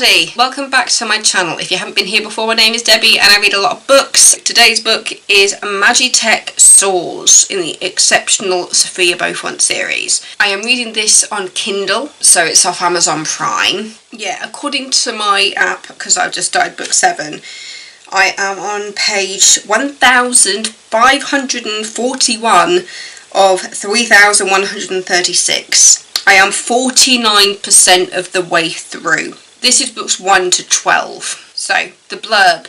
everybody! Welcome back to my channel. If you haven't been here before, my name is Debbie and I read a lot of books. Today's book is Magitech Soars in the exceptional Sophia Beaufont series. I am reading this on Kindle, so it's off Amazon Prime. Yeah, according to my app, because I've just started book 7, I am on page 1541 of 3136. I am 49% of the way through. This is books 1 to 12. So, the blurb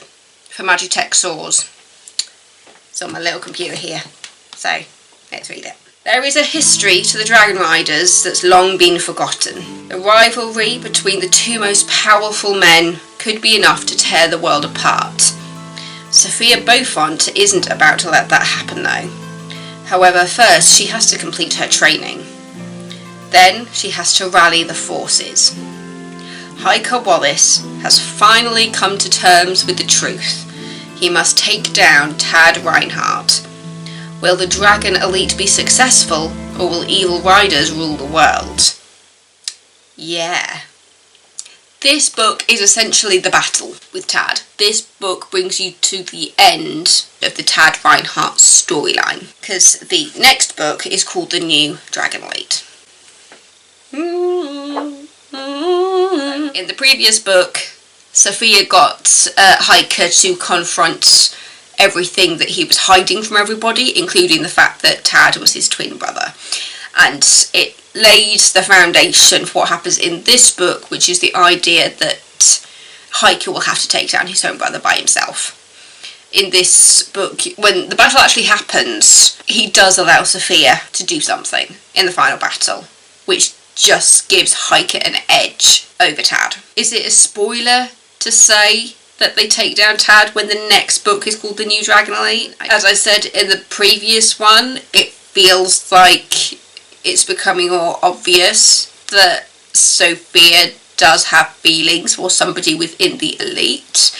for Magitech Soars. It's on my little computer here. So, let's read it. There is a history to the Dragon Riders that's long been forgotten. The rivalry between the two most powerful men could be enough to tear the world apart. Sophia Beaufont isn't about to let that happen though. However, first she has to complete her training. Then she has to rally the forces. Hiker Wallace has finally come to terms with the truth. He must take down Tad Reinhardt. Will the Dragon Elite be successful, or will evil riders rule the world? Yeah. This book is essentially the battle with Tad. This book brings you to the end of the Tad Reinhardt storyline, because the next book is called The New Dragon Elite. In the previous book, Sophia got Hiker to confront everything that he was hiding from everybody, including the fact that Tad was his twin brother. And it laid the foundation for what happens in this book, which is the idea that Hiker will have to take down his own brother by himself. In this book, when the battle actually happens, he does allow Sophia to do something in the final battle, which just gives Hiker an edge over Tad. Is it a spoiler to say that they take down Tad when the next book is called The New Dragon Elite? As I said in the previous one, it feels like it's becoming more obvious that Sophia does have feelings for somebody within the elite.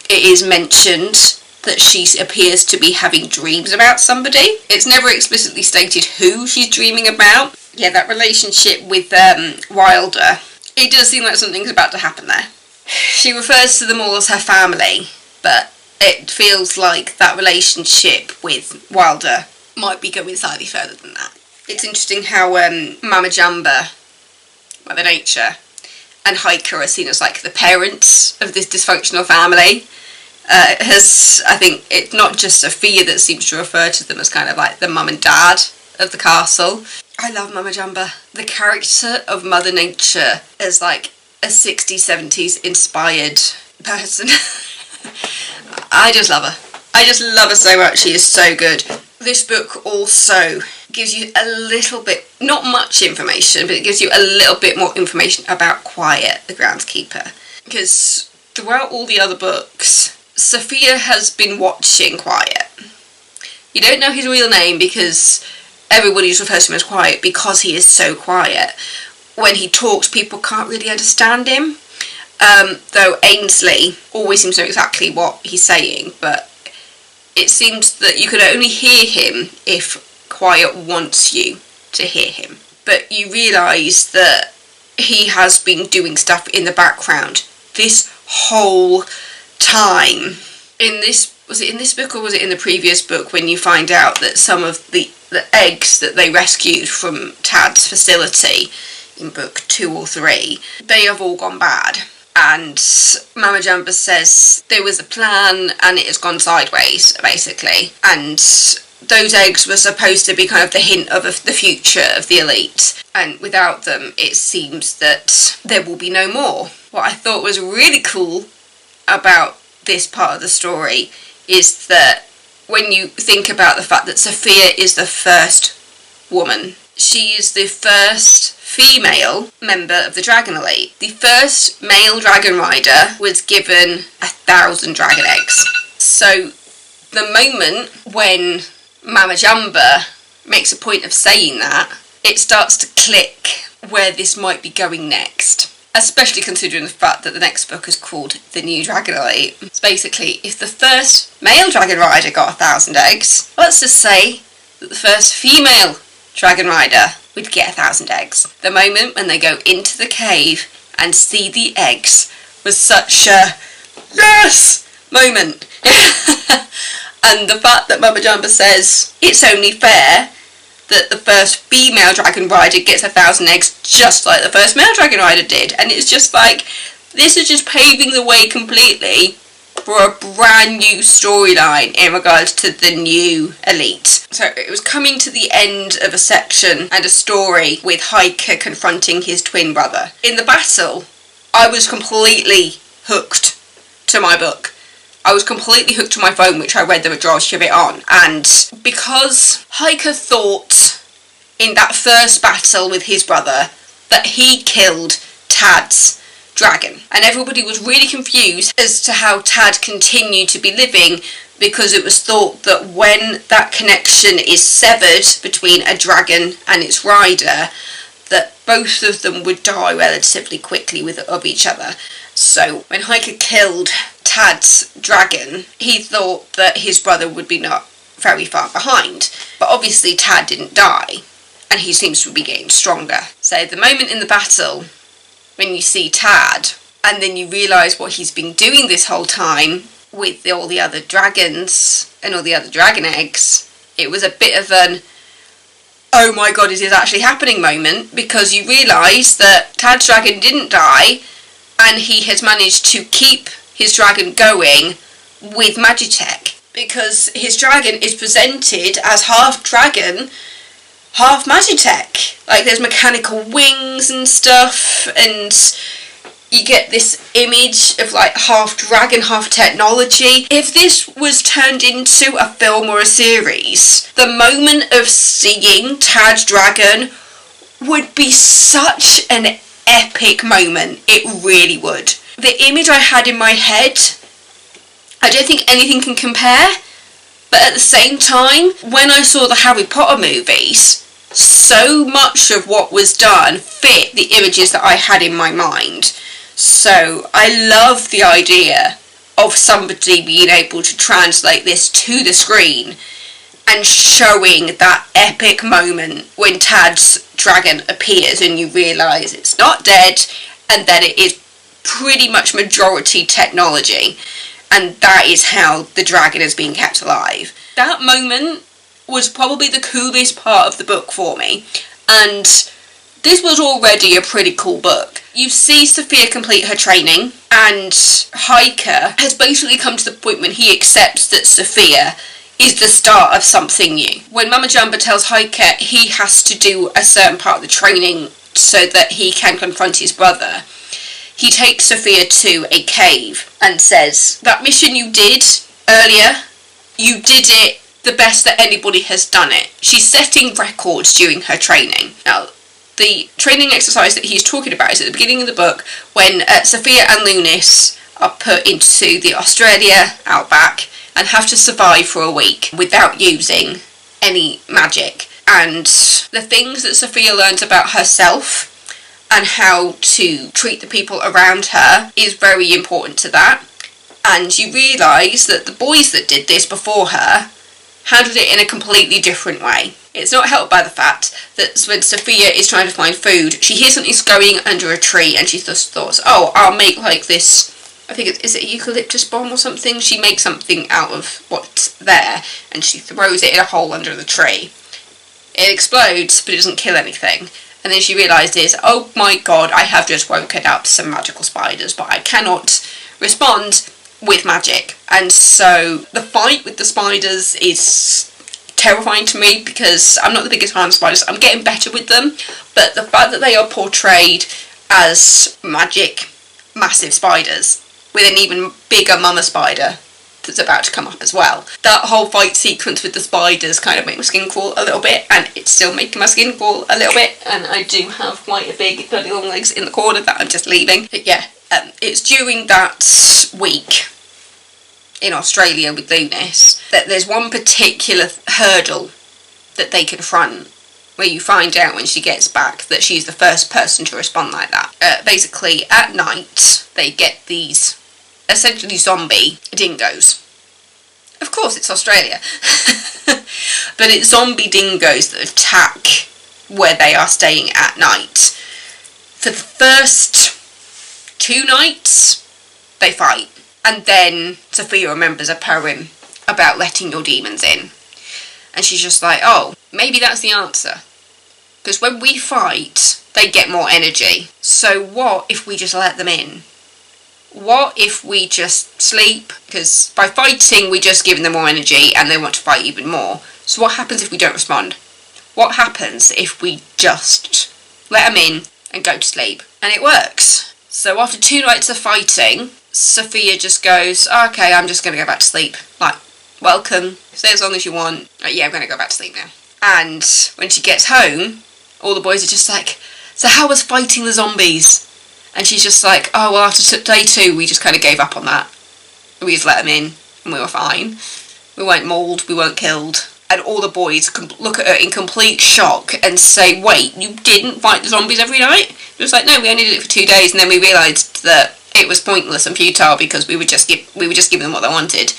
It is mentioned that she appears to be having dreams about somebody. It's never explicitly stated who she's dreaming about. Yeah, that relationship with Wilder, it does seem like something's about to happen there. She refers to them all as her family, but it feels like that relationship with Wilder might be going slightly further than that. It's interesting how Mama Jamba, Mother Nature, and Hiker are seen as like the parents of this dysfunctional family. I think it's not just Sophia that seems to refer to them as kind of like the mum and dad of the castle. I love Mama Jamba. The character of Mother Nature as like a 60s, 70s inspired person. I just love her. I just love her so much. She is so good. This book also gives you a little bit, not much information, but it gives you a little bit more information about Quiet, the groundskeeper. Because throughout all the other books, Sophia has been watching Quiet. You don't know his real name because everybody just refers to him as Quiet because he is so quiet. When he talks, people can't really understand him. Though Ainsley always seems to know exactly what he's saying, but it seems that you can only hear him if Quiet wants you to hear him. But you realise that he has been doing stuff in the background this whole time. Was it in this book or was it in the previous book when you find out that some of the eggs that they rescued from Tad's facility in book 2 or 3, they have all gone bad. And Mama Jamba says there was a plan and it has gone sideways, basically. And those eggs were supposed to be kind of the hint of the future of the elite. And without them, it seems that there will be no more. What I thought was really cool about this part of the story is that when you think about the fact that Sophia is the first woman, she is the first female member of the Dragon Elite. The first male dragon rider was given 1,000 dragon eggs. So the moment when Mama Jamba makes a point of saying that, it starts to click where this might be going next. Especially considering the fact that the next book is called The New Dragon Elite. So basically, if the first male dragon rider got 1,000 eggs, let's just say that the first female dragon rider would get 1,000 eggs. The moment when they go into the cave and see the eggs was such a yes moment. And the fact that Mama Jamba says it's only fair that the first female dragon rider gets 1,000 eggs just like the first male dragon rider did. And it's just like, this is just paving the way completely for a brand new storyline in regards to the new elite. So it was coming to the end of a section and a story with Hiker confronting his twin brother. In the battle, I was completely hooked to my book. I was completely hooked to my phone, which I read the majority of it on. And because Hiker thought in that first battle with his brother that he killed Tad's dragon, and everybody was really confused as to how Tad continued to be living, because it was thought that when that connection is severed between a dragon and its rider, that both of them would die relatively quickly of each other. So when Hiker killed Tad's dragon, he thought that his brother would be not very far behind. But obviously Tad didn't die, and he seems to be getting stronger. So the moment in the battle when you see Tad, and then you realise what he's been doing this whole time with all the other dragons and all the other dragon eggs, it was a bit of an oh my god, is this actually happening moment, because you realise that Tad's dragon didn't die, and he has managed to keep his dragon going with Magitech, because his dragon is presented as half dragon, half Magitech. Like, there's mechanical wings and stuff, and you get this image of like half dragon, half technology. If this was turned into a film or a series, the moment of seeing Tad's dragon would be such an epic moment. It really would. The image I had in my head, I don't think anything can compare, but at the same time, when I saw the Harry Potter movies, so much of what was done fit the images that I had in my mind. So I love the idea of somebody being able to translate this to the screen and showing that epic moment when Tad's dragon appears and you realise it's not dead and that it is pretty much majority technology, and that is how the dragon is being kept alive. That moment was probably the coolest part of the book for me, and this was already a pretty cool book. You see Sophia complete her training, and Hiker has basically come to the point when he accepts that Sophia is the start of something new. When Mama Jamba tells Hiker he has to do a certain part of the training so that he can confront his brother, he takes Sophia to a cave and says, that mission you did earlier, you did it the best that anybody has done it. She's setting records during her training. Now, the training exercise that he's talking about is at the beginning of the book when Sophia and Lunis are put into the Australia outback and have to survive for a week without using any magic. And the things that Sophia learns about herself and how to treat the people around her is very important to that. And you realise that the boys that did this before her handled it in a completely different way. It's not helped by the fact that when Sophia is trying to find food, she hears something scurrying under a tree and she just thought, oh, I'll make like this, I think is it a eucalyptus bomb or something? She makes something out of what's there and she throws it in a hole under the tree. It explodes, but it doesn't kill anything. And then she realises, oh my god, I have just woken up some magical spiders, but I cannot respond with magic. And so the fight with the spiders is terrifying to me because I'm not the biggest fan of spiders. I'm getting better with them, but the fact that they are portrayed as magic, massive spiders with an even bigger mama spider that's about to come up as well. That whole fight sequence with the spiders kind of made my skin crawl a little bit, and it's still making my skin crawl a little bit, and I do have quite a big bloody long legs in the corner that I'm just leaving. But yeah, it's during that week in Australia with Lunis that there's one particular hurdle that they confront where you find out when she gets back that she's the first person to respond like that. Basically, at night, they get these essentially zombie dingoes. Of course, it's Australia. But it's zombie dingoes that attack where they are staying at night. For the first 2 nights, they fight. And then Sophia remembers a poem about letting your demons in. And she's just like, oh, maybe that's the answer. Because when we fight, they get more energy. So what if we just let them in? What if we just sleep? Because by fighting, we just give them more energy and they want to fight even more. So what happens if we don't respond? What happens if we just let them in and go to sleep? And it works. So after 2 nights of fighting, Sophia just goes, okay, I'm just going to go back to sleep. Like, welcome, stay as long as you want. Yeah, I'm going to go back to sleep now. And when she gets home, all the boys are just like, so how was fighting the zombies? And she's just like, oh, well, after day 2, we just kind of gave up on that. We just let them in, and we were fine. We weren't mauled, we weren't killed. And all the boys look at her in complete shock and say, wait, you didn't fight the zombies every night? It was like, no, we only did it for 2 days, and then we realised that it was pointless and futile because we were just giving them what they wanted.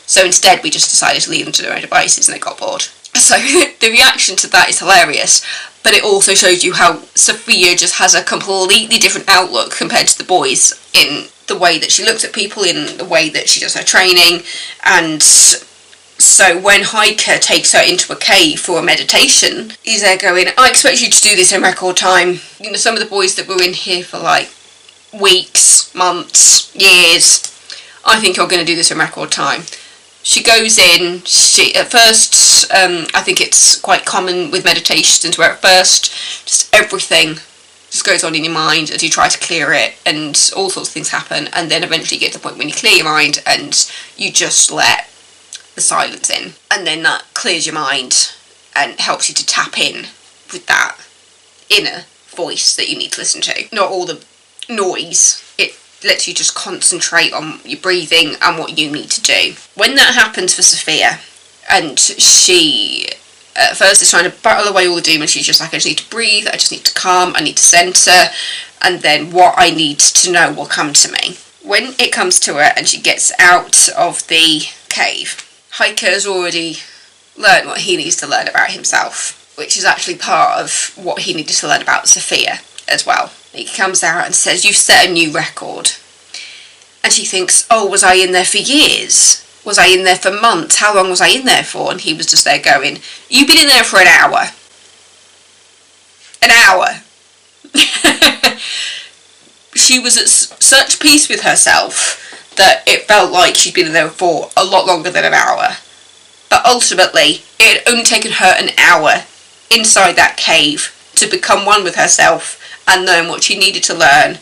So instead, we just decided to leave them to their own devices, and they got bored. So the reaction to that is hilarious, but it also shows you how Sophia just has a completely different outlook compared to the boys in the way that she looks at people, in the way that she does her training. And so when Hiker takes her into a cave for a meditation, he's there going, I expect you to do this in record time. You know, some of the boys that were in here for like weeks, months, years, I think you're going to do this in record time. She goes in, at first, I think it's quite common with meditations where at first, just everything just goes on in your mind as you try to clear it, and all sorts of things happen, and then eventually you get to the point when you clear your mind and you just let the silence in, and then that clears your mind and helps you to tap in with that inner voice that you need to listen to. Not all the noise. It lets you just concentrate on your breathing and what you need to do. When that happens for Sophia, and she at first is trying to battle away all the demons, she's just like, I just need to breathe, I just need to calm, I need to centre, and then what I need to know will come to me. When it comes to her and she gets out of the cave, Hiker has already learned what he needs to learn about himself, which is actually part of what he needed to learn about Sophia as well. He comes out and says, you've set a new record. And she thinks, oh, was I in there for years? Was I in there for months? How long was I in there for? And he was just there going, you've been in there for an hour. An hour. She was at such peace with herself that it felt like she'd been in there for a lot longer than an hour. But ultimately, it had only taken her an hour inside that cave to become one with herself and learn what she needed to learn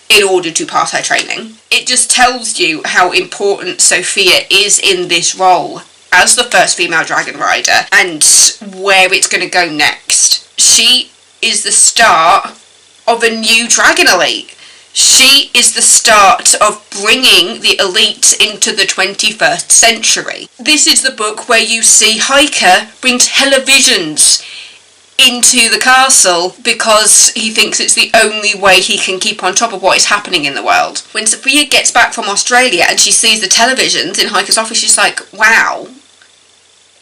in order to pass her training. It just tells you how important Sophia is in this role as the first female dragon rider and where it's going to go next. She is the start of a new dragon elite. She is the start of bringing the elite into the 21st century. This is the book where you see Hiker bring televisions into the castle because he thinks it's the only way he can keep on top of what is happening in the world. When Sophia gets back from Australia and she sees the televisions in Hiker's office, she's like, wow,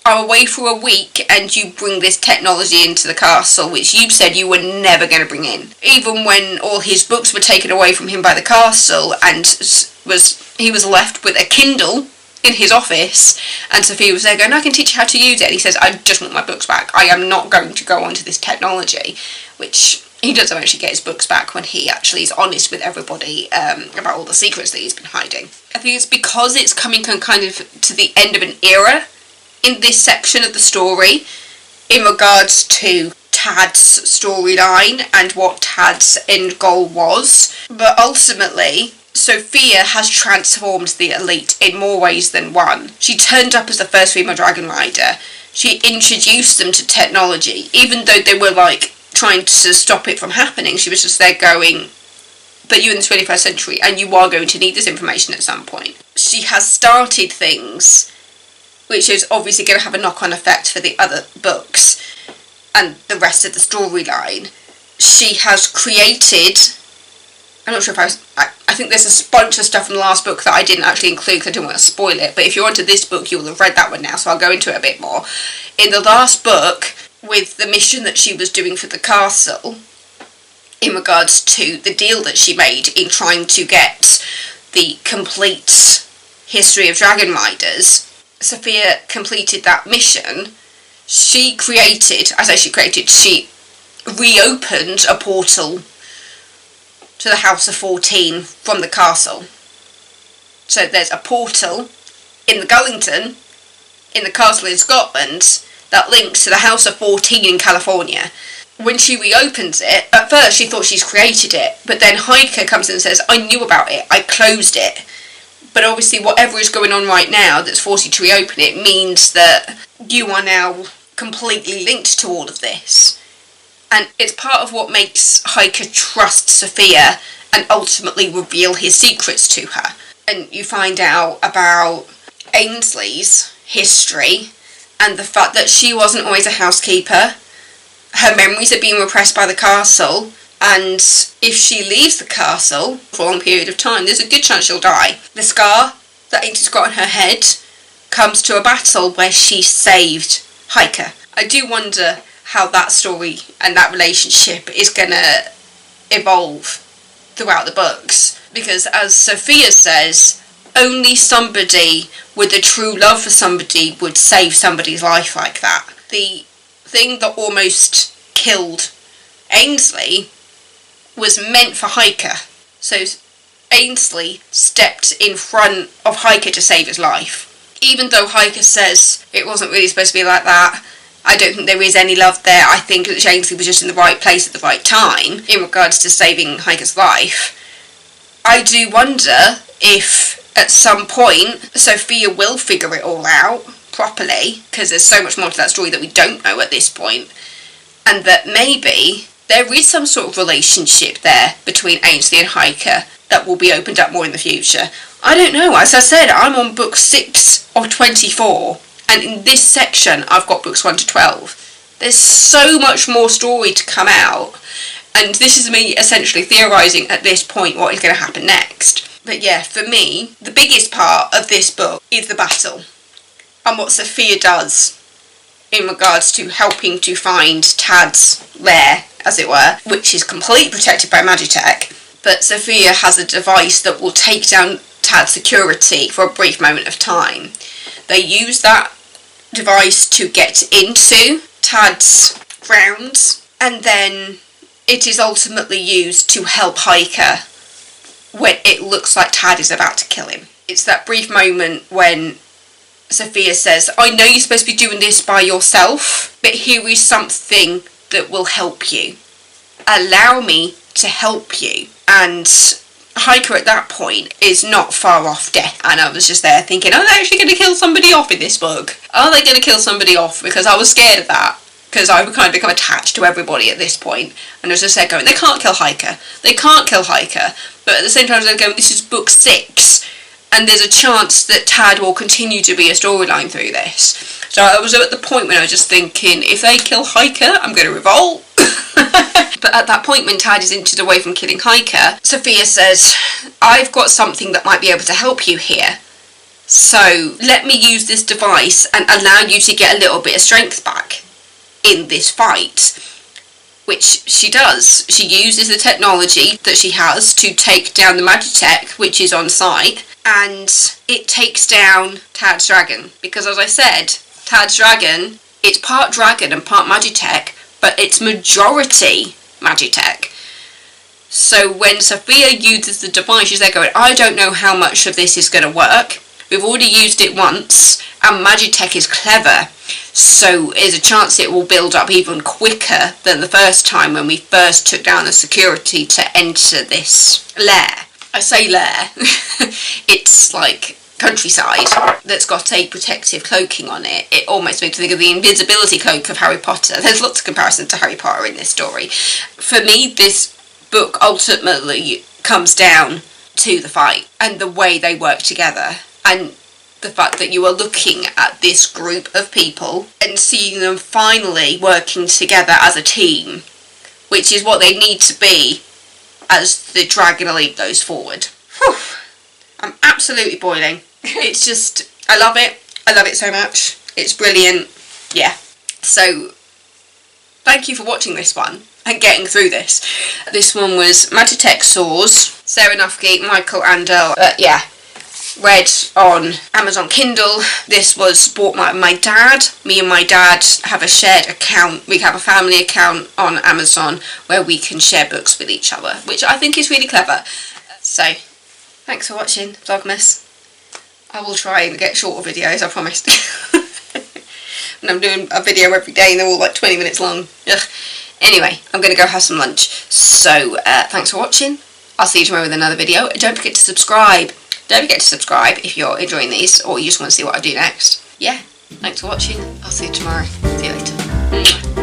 I'm away for a week and you bring this technology into the castle which you said you were never going to bring in. Even when all his books were taken away from him by the castle and he was left with a Kindle in his office, and Sophia was there going, I can teach you how to use it. And he says, I just want my books back. I am not going to go onto this technology, which he does eventually get his books back when he actually is honest with everybody about all the secrets that he's been hiding. I think it's because it's coming kind of to the end of an era in this section of the story in regards to Tad's storyline and what Tad's end goal was. But ultimately, Sophia has transformed the elite in more ways than one. She turned up as the first female dragon rider. She introduced them to technology. Even though they were like trying to stop it from happening, she was just there going, but you're in the 21st century and you are going to need this information at some point. She has started things which is obviously going to have a knock-on effect for the other books and the rest of the storyline. She has created, I'm not sure if I think there's a bunch of stuff in the last book that I didn't actually include because I didn't want to spoil it, but if you're onto this book you'll have read that one now, so I'll go into it a bit more. In the last book, with the mission that she was doing for the castle, in regards to the deal that she made in trying to get the complete history of Dragon Riders, Sophia completed that mission. She reopened a portal to the House of 14 from the castle. So there's a portal in the Gullington, in the castle in Scotland, that links to the House of 14 in California. When she reopens it, at first she thought she's created it, but then Heike comes in and says, I knew about it, I closed it. But obviously whatever is going on right now that's forced you to reopen it means that you are now completely linked to all of this. And it's part of what makes Heike trust Sophia and ultimately reveal his secrets to her. And you find out about Ainsley's history and the fact that she wasn't always a housekeeper. Her memories are being repressed by the castle, and if she leaves the castle for a long period of time, there's a good chance she'll die. The scar that Ainsley's got on her head comes to a battle where she saved Heike. I do wonder how that story and that relationship is going to evolve throughout the books, because as Sophia says, only somebody with a true love for somebody would save somebody's life like that. The thing that almost killed Ainsley was meant for Heike. So Ainsley stepped in front of Heike to save his life. Even though Heike says it wasn't really supposed to be like that, I don't think there is any love there. I think that Ainsley was just in the right place at the right time in regards to saving Heike's life. I do wonder if at some point Sophia will figure it all out properly, because there's so much more to that story that we don't know at this point, and that maybe there is some sort of relationship there between Ainsley and Heike that will be opened up more in the future. I don't know. As I said, I'm on book 6 of 24, and in this section I've got books 1 to 12. There's so much more story to come out, and this is me essentially theorising at this point what is going to happen next. But yeah, for me, the biggest part of this book is the battle and what Sophia does in regards to helping to find Tad's lair, as it were, which is completely protected by Magitech. But Sophia has a device that will take down Tad's security for a brief moment of time. They use that device to get into Tad's grounds, and then it is ultimately used to help Heike when it looks like Tad is about to kill him. It's that brief moment when Sophia says, I know you're supposed to be doing this by yourself, but here is something that will help you. Allow me to help you. And Heike at that point is not far off death. And I was just there thinking, are they actually going to kill somebody off in this book? Are they going to kill somebody off? Because I was scared of that. Because I would kind of become attached to everybody at this point. And I was just there going, they can't kill Heike. They can't kill Heike. But at the same time, I was going, this is book 6. And there's a chance that Tad will continue to be a storyline through this. So I was at the point when I was just thinking, if they kill Heike, I'm going to revolt. But at that point when Tad is inches away from killing Heike, Sophia says, I've got something that might be able to help you here. So let me use this device and allow you to get a little bit of strength back in this fight. Which she does. She uses the technology that she has to take down the Magitech, which is on site, and it takes down Tad's dragon. Because as I said, Tad's dragon, it's part dragon and part Magitech, but it's majority Magitech. So when Sophia uses the device, she's there going, I don't know how much of this is going to work. We've already used it once, and Magitech is clever. So there's a chance it will build up even quicker than the first time when we first took down the security to enter this lair. I say lair, it's like countryside that's got a protective cloaking on it. It almost makes me think of the invisibility cloak of Harry Potter. There's lots of comparisons to Harry Potter in this story. For me, this book ultimately comes down to the fight and the way they work together, and the fact that you are looking at this group of people and seeing them finally working together as a team, which is what they need to be as the Dragon Elite goes forward. Whew. I'm absolutely boiling. It's just, I love it. I love it so much. It's brilliant. Yeah. So, thank you for watching this one. and getting through this. This one was Magitech Soars, Sarah Noffke, Michael Anderle. Yeah, read on Amazon Kindle. This was bought by my dad. Me and my dad have a shared account. We have a family account on Amazon where we can share books with each other, which I think is really clever. So, thanks for watching Vlogmas. I will try and get shorter videos, I promise. And I'm doing a video every day and they're all like 20 minutes long. Ugh. Anyway, I'm going to go have some lunch. So, thanks for watching. I'll see you tomorrow with another video. Don't forget to subscribe. Don't forget to subscribe if you're enjoying these or you just want to see what I do next. Yeah, thanks for watching. I'll see you tomorrow. See you later.